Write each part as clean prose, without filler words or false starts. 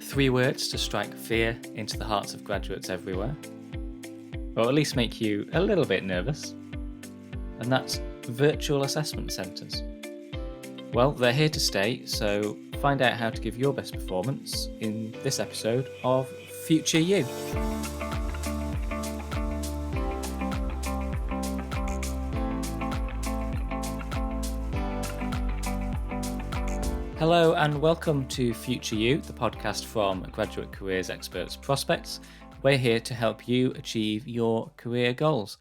3 words to strike fear into the hearts of graduates everywhere, or at least make you a little bit nervous, and that's virtual assessment centres. Well, they're here to stay, so find out how to give your best performance in this episode of Future You. Hello and welcome to Future You, the podcast from Graduate Careers Experts Prospects. We're here to help you achieve your career goals.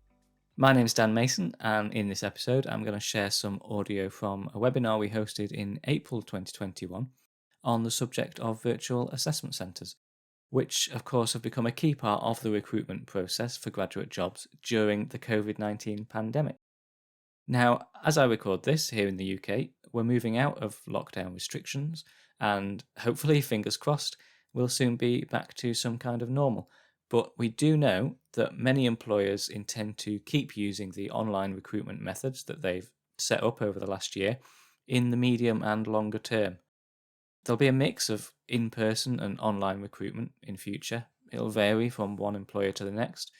My name is Dan Mason, and in this episode I'm going to share some audio from a webinar we hosted in April 2021 on the subject of virtual assessment centres, which of course have become a key part of the recruitment process for graduate jobs during the COVID-19 pandemic. Now, as I record this here in the UK, we're moving out of lockdown restrictions and hopefully, fingers crossed, we'll soon be back to some kind of normal. But we do know that many employers intend to keep using the online recruitment methods that they've set up over the last year in the medium and longer term. There'll be a mix of in-person and online recruitment in future. It'll vary from one employer to the next.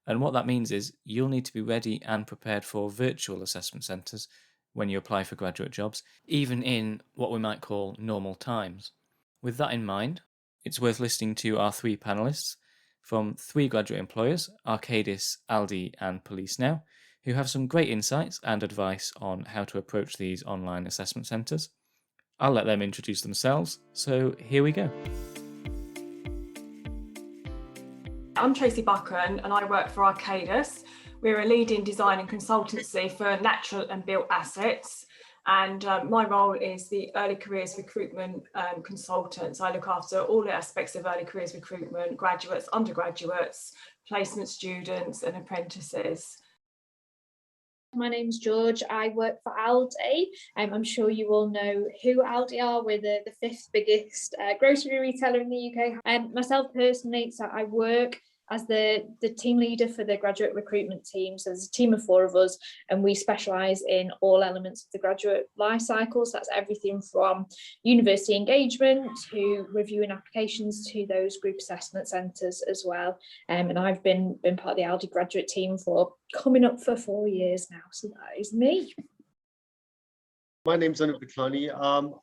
And what that means is you'll need to be ready and prepared for virtual assessment centres when you apply for graduate jobs, even in what we might call normal times. With that in mind, it's worth listening to our 3 panellists from 3 graduate employers, Arcadis, Aldi and Police Now, who have some great insights and advice on how to approach these online assessment centres. I'll let them introduce themselves, so here we go. I'm Tracy Buchan and I work for Arcadis. We're a leading design and consultancy for natural and built assets, and my role is the early careers recruitment consultant. So I look after all the aspects of early careers recruitment, graduates, undergraduates, placement students and apprentices. My name's George. I work for Aldi. I'm sure you all know who Aldi are. We're the 5th biggest grocery retailer in the UK. Myself personally, so I work as the team leader for the graduate recruitment team. So there's a team of 4 of us, and we specialise in all elements of the graduate life cycle. So that's everything from university engagement to reviewing applications to those group assessment centres as well. And I've been part of the Aldi graduate team for coming up for 4 years now. So that is me. My name's Anu Biklani.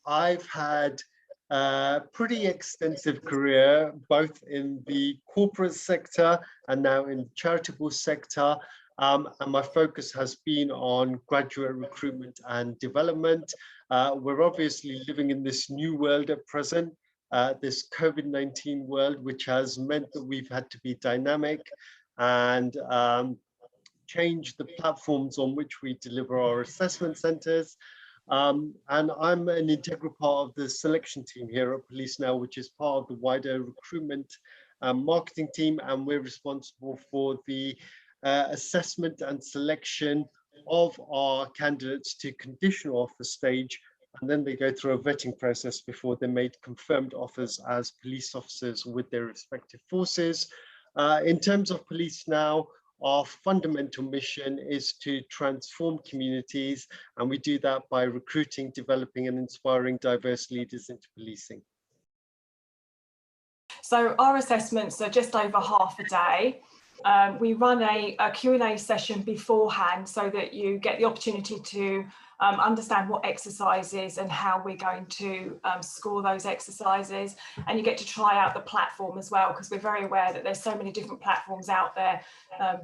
I've had a pretty extensive career, both in the corporate sector and now in the charitable sector. And my focus has been on graduate recruitment and development. We're obviously living in this new world at present, this COVID-19 world, which has meant that we've had to be dynamic and change the platforms on which we deliver our assessment centres. And I'm an integral part of the selection team here at Police Now, which is part of the wider recruitment marketing team, and we're responsible for the assessment and selection of our candidates to conditional offer stage, and then they go through a vetting process before they're made confirmed offers as police officers with their respective forces. In terms of Police Now, our fundamental mission is to transform communities, and we do that by recruiting, developing and inspiring diverse leaders into policing. So our assessments are just over half a day. We run a Q&A session beforehand so that you get the opportunity to understand what exercises and how we're going to score those exercises, and you get to try out the platform as well, because we're very aware that there's so many different platforms out there.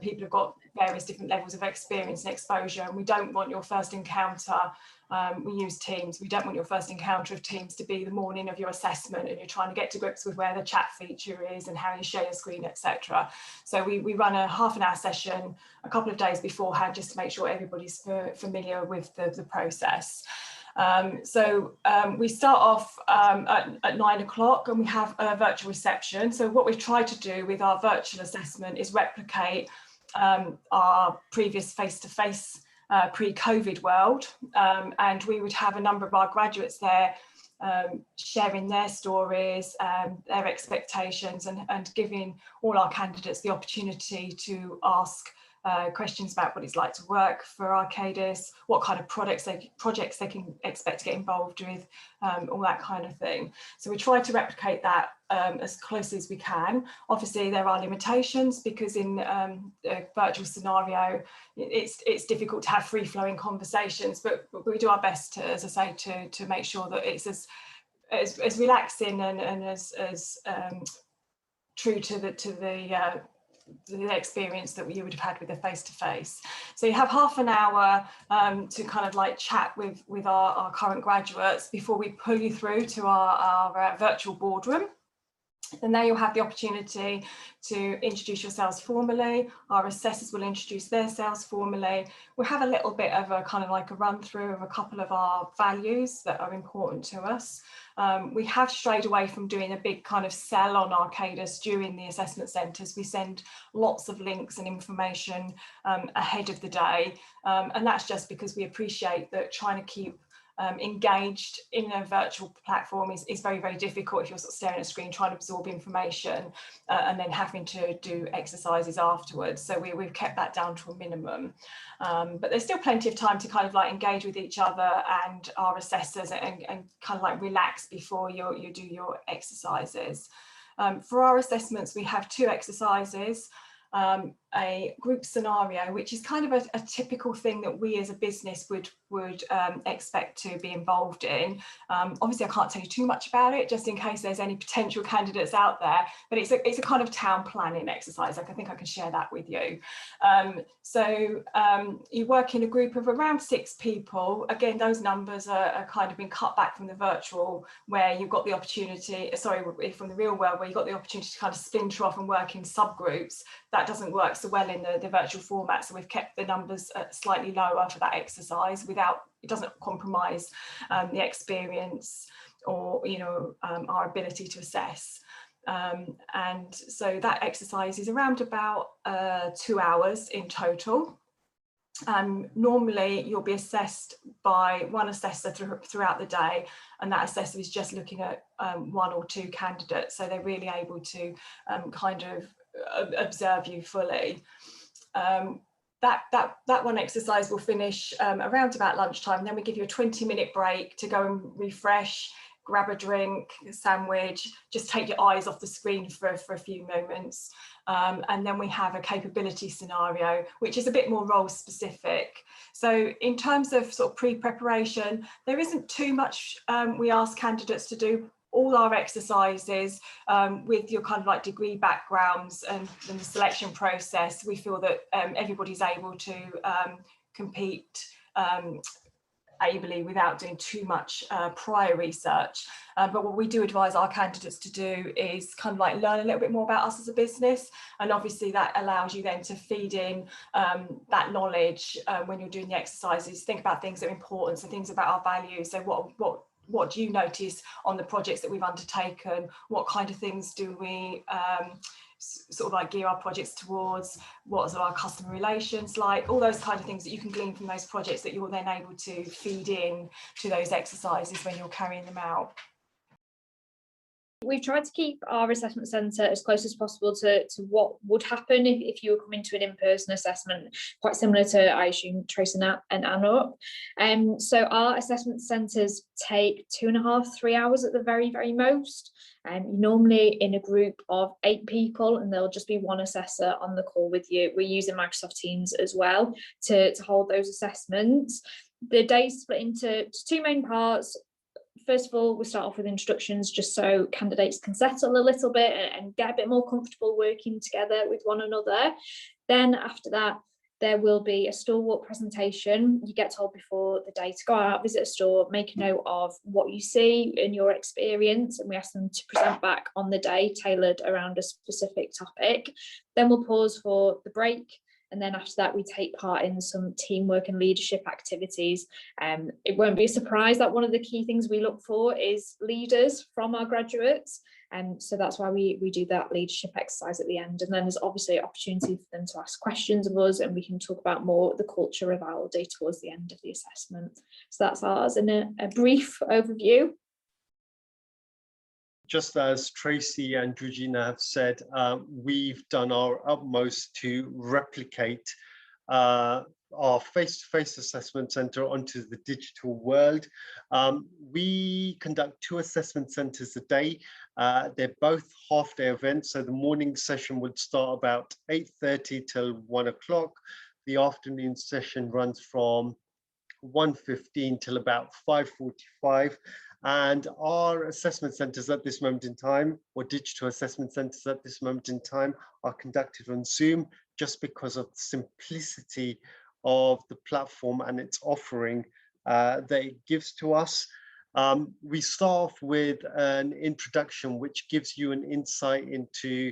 People have got various different levels of experience and exposure, and we don't want your first encounter. We use Teams. We don't want your first encounter of Teams to be the morning of your assessment and you're trying to get to grips with where the chat feature is and how you share your screen, etc. So we run a half an hour session a couple of days beforehand just to make sure everybody's familiar with the process. We start off at 9 o'clock and we have a virtual reception. So what we've tried to do with our virtual assessment is replicate our previous face-to-face pre-COVID world, and we would have a number of our graduates there sharing their stories, their expectations, and giving all our candidates the opportunity to ask questions about what it's like to work for Arcadis, what kind of projects they can expect to get involved with, all that kind of thing. So we try to replicate that as closely as we can. Obviously, there are limitations because in a virtual scenario, it's difficult to have free-flowing conversations, but we do our best to, as I say, to make sure that it's as relaxing and as true to the experience that you would have had with a face-to-face. So you have half an hour to kind of like chat with our current graduates before we pull you through to our virtual boardroom. And there you'll have the opportunity to introduce yourselves formally. Our assessors will introduce themselves formally. We'll have a little bit of a kind of like a run through of a couple of our values that are important to us. We have strayed away from doing a big kind of sell on Arcadis during the assessment centres. We send lots of links and information ahead of the day. And that's just because we appreciate that trying to keep engaged in a virtual platform is very, very difficult if you're sort of staring at a screen trying to absorb information and then having to do exercises afterwards. So we've kept that down to a minimum. But there's still plenty of time to kind of like engage with each other and our assessors and kind of like relax before you do your exercises. For our assessments, we have 2 exercises. A group scenario, which is kind of a typical thing that we as a business would expect to be involved in. Obviously, I can't tell you too much about it, just in case there's any potential candidates out there, but it's a kind of town planning exercise. Like, I think I can share that with you. So you work in a group of around 6 people. Again, those numbers are kind of been cut back from the virtual, where you've got the opportunity, sorry, from the real world, where you've got the opportunity to kind of splinter off and work in subgroups. That doesn't work so well in the virtual format, so we've kept the numbers slightly lower for that exercise without, it doesn't compromise the experience or our ability to assess. And so that exercise is around about 2 hours in total. Normally you'll be assessed by one assessor throughout the day, and that assessor is just looking at 1 or 2 candidates, so they're really able to kind of observe you fully. That one exercise will finish around about lunchtime, and then we give you a 20-minute break to go and refresh, grab a drink, a sandwich, just take your eyes off the screen for a few moments. And then we have a capability scenario, which is a bit more role specific. So in terms of sort of pre-preparation, there isn't too much we ask candidates to do. All our exercises with your kind of like degree backgrounds and the selection process, we feel that everybody's able to compete ably without doing too much prior research. But what we do advise our candidates to do is kind of like learn a little bit more about us as a business, and obviously that allows you then to feed in that knowledge when you're doing the exercises. Think about things that are important, so things about our values. So what do you notice on the projects that we've undertaken? What kind of things do we sort of like gear our projects towards? What are our customer relations like? All those kind of things that you can glean from those projects that you're then able to feed in to those exercises when you're carrying them out. We've tried to keep our assessment centre as close as possible to what would happen if you were coming to an in-person assessment, quite similar to, I assume, Trace and Anna. So our assessment centres take 2.5–3 hours at the very, very most. Normally in a group of 8 people, and there'll just be one assessor on the call with you. We're using Microsoft Teams as well to hold those assessments. The day's split into 2 main parts. First of all, we start off with introductions, just so candidates can settle a little bit and get a bit more comfortable working together with one another. Then after that, there will be a store walk presentation. You get told before the day to go out, visit a store, make a note of what you see in your experience, and we ask them to present back on the day, tailored around a specific topic. Then we'll pause for the break. And then after that, we take part in some teamwork and leadership activities. It won't be a surprise that one of the key things we look for is leaders from our graduates. And so that's why we do that leadership exercise at the end. And then there's obviously an opportunity for them to ask questions of us, and we can talk about more the culture of Aldi towards the end of the assessment. So that's ours in a brief overview. Just as Tracy and Georgina have said, we've done our utmost to replicate our face-to-face assessment center onto the digital world. We conduct 2 assessment centers a day. They're both half-day events, so the morning session would start about 8:30 till 1 o'clock. The afternoon session runs from 1:15 till about 5:45. And our assessment centers at this moment in time, or digital assessment centers at this moment in time, are conducted on Zoom just because of the simplicity of the platform and its offering that it gives to us. We start off with an introduction which gives you an insight into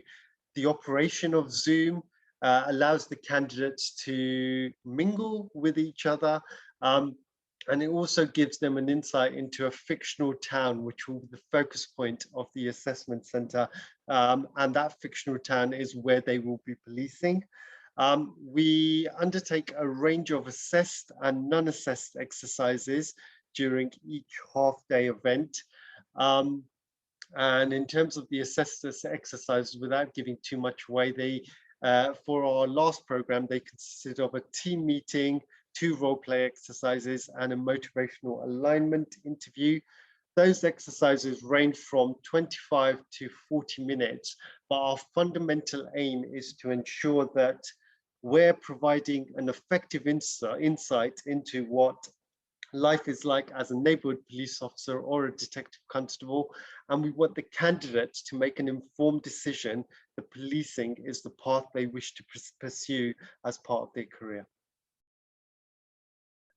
the operation of Zoom, allows the candidates to mingle with each other, and it also gives them an insight into a fictional town, which will be the focus point of the assessment center. And that fictional town is where they will be policing. We undertake a range of assessed and non-assessed exercises during each half-day event. And in terms of the assessed exercises, without giving too much away, for our last program, they consisted of a team meeting, 2 role play exercises, and a motivational alignment interview. Those exercises range from 25 to 40 minutes, but our fundamental aim is to ensure that we're providing an effective insight into what life is like as a neighborhood police officer or a detective constable, and we want the candidates to make an informed decision that policing is the path they wish to pursue as part of their career.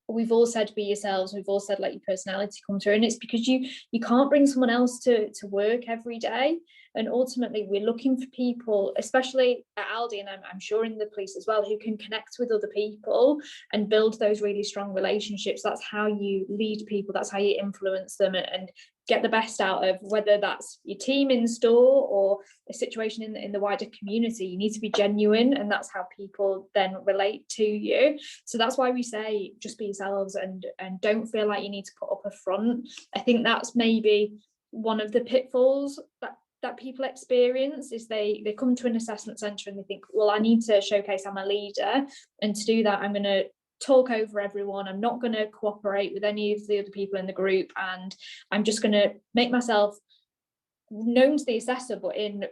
We've all said be yourselves, we've all said let your personality come through, and it's because you can't bring someone else to work every day. And ultimately we're looking for people, especially at Aldi, and I'm sure in the police as well, who can connect with other people and build those really strong relationships. That's how you lead people, that's how you influence them and get the best out of, whether that's your team in store or a situation in the wider community. You need to be genuine, and that's how people then relate to you. So that's why we say just be yourselves and don't feel like you need to put up a front. I think that's maybe one of the pitfalls that people experience, is they come to an assessment centre and they think, well, I need to showcase I'm a leader, and to do that I'm going to talk over everyone, I'm not going to cooperate with any of the other people in the group, and I'm just going to make myself known to the assessor, but in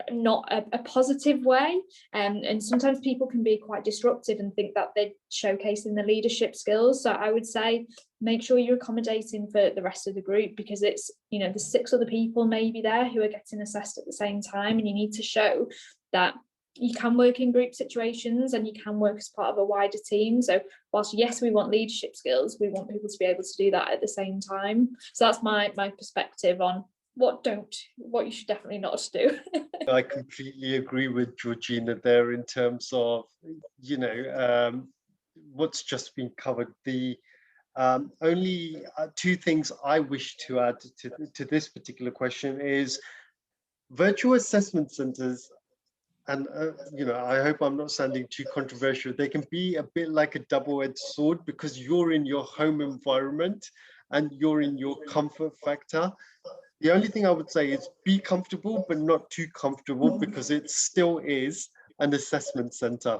not a positive way. And sometimes people can be quite disruptive and think that they're showcasing the leadership skills. So I would say make sure you're accommodating for the rest of the group, because it's, you know, there's 6 other people maybe there who are getting assessed at the same time, and you need to show that you can work in group situations and you can work as part of a wider team. So whilst yes, we want leadership skills, we want people to be able to do that at the same time. So that's my perspective on what you should definitely not do. I completely agree with Georgina there in terms of, you know, what's just been covered. The only 2 things I wish to add to this particular question is virtual assessment centers. And, you know, I hope I'm not sounding too controversial. They can be a bit like a double-edged sword, because you're in your home environment and you're in your comfort factor. The only thing I would say is be comfortable, but not too comfortable, because it still is an assessment center.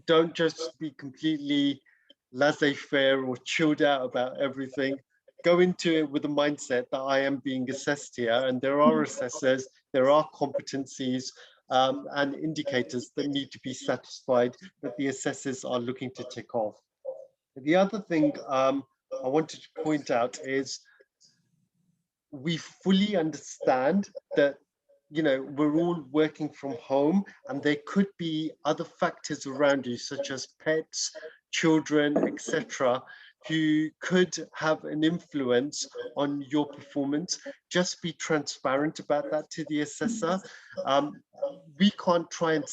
Don't just be completely laissez-faire or chilled out about everything. Go into it with the mindset that I am being assessed here, and there are assessors, there are competencies, and indicators that need to be satisfied that the assessors are looking to tick off. The other thing I wanted to point out is we fully understand that, you know, we're all working from home, and there could be other factors around you, such as pets, children, etc., who could have an influence on your performance. Just be transparent about that to the assessor. We can't try and,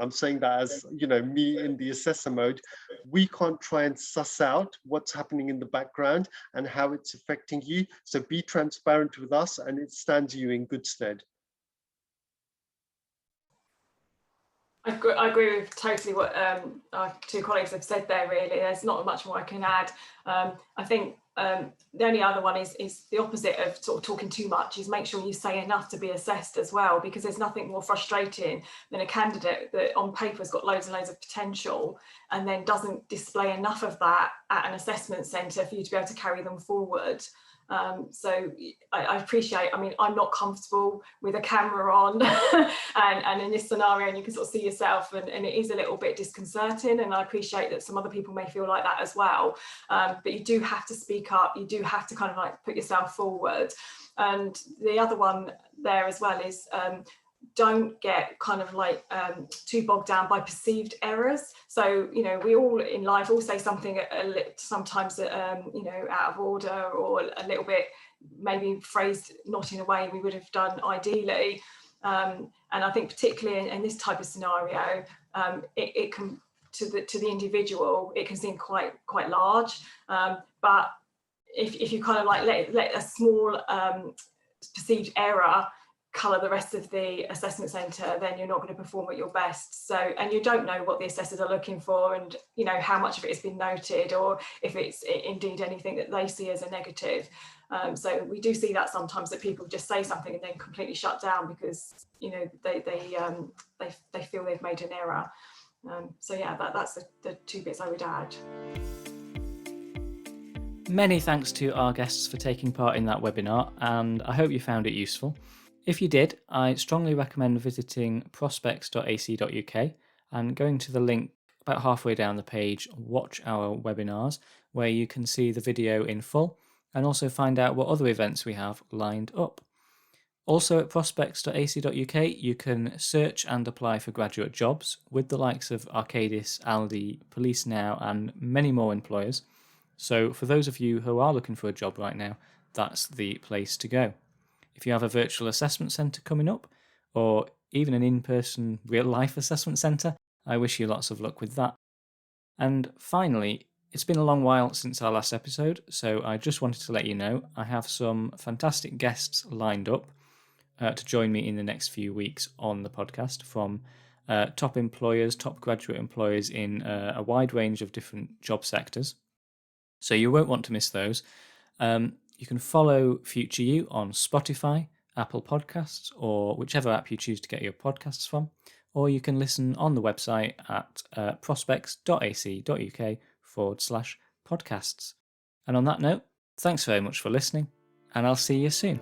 I'm saying that as, you know, me in the assessor mode, we can't try and suss out what's happening in the background and how it's affecting you. So be transparent with us, and it stands you in good stead. I agree with totally what our 2 colleagues have said there, really. There's not much more I can add. I think The only other one is the opposite of sort of talking too much, is make sure you say enough to be assessed as well, because there's nothing more frustrating than a candidate that on paper has got loads and loads of potential and then doesn't display enough of that at an assessment centre for you to be able to carry them forward. So I appreciate, I mean, I'm not comfortable with a camera on and in this scenario, and you can sort of see yourself, and it is a little bit disconcerting, and I appreciate that some other people may feel like that as well, but you do have to speak up, you do have to kind of like put yourself forward. And the other one there as well is don't get kind of like too bogged down by perceived errors. So, you know, we all in life all say something sometimes you know, out of order, or a little bit maybe phrased not in a way we would have done ideally. And I think particularly in this type of scenario, it can, to the individual, it can seem quite large. But if you kind of like let a small perceived error colour the rest of the assessment centre, then you're not going to perform at your best. So, and you don't know what the assessors are looking for, and you know how much of it has been noted, or if it's indeed anything that they see as a negative. So we do see that sometimes, that people just say something and then completely shut down because, you know, they feel they've made an error. So yeah, that's the two bits I would add. Many thanks to our guests for taking part in that webinar, and I hope you found it useful. If you did, I strongly recommend visiting prospects.ac.uk and going to the link about halfway down the page, Watch Our Webinars, where you can see the video in full and also find out what other events we have lined up. Also at prospects.ac.uk, you can search and apply for graduate jobs with the likes of Arcadis, Aldi, Police Now, and many more employers. So for those of you who are looking for a job right now, that's the place to go. If you have a virtual assessment centre coming up, or even an in-person real-life assessment centre, I wish you lots of luck with that. And finally, it's been a long while since our last episode, so I just wanted to let you know I have some fantastic guests lined up to join me in the next few weeks on the podcast, from top employers, top graduate employers in a wide range of different job sectors. So you won't want to miss those. You can follow Future You on Spotify, Apple Podcasts, or whichever app you choose to get your podcasts from, or you can listen on the website at prospects.ac.uk/podcasts. And on that note, thanks very much for listening, and I'll see you soon.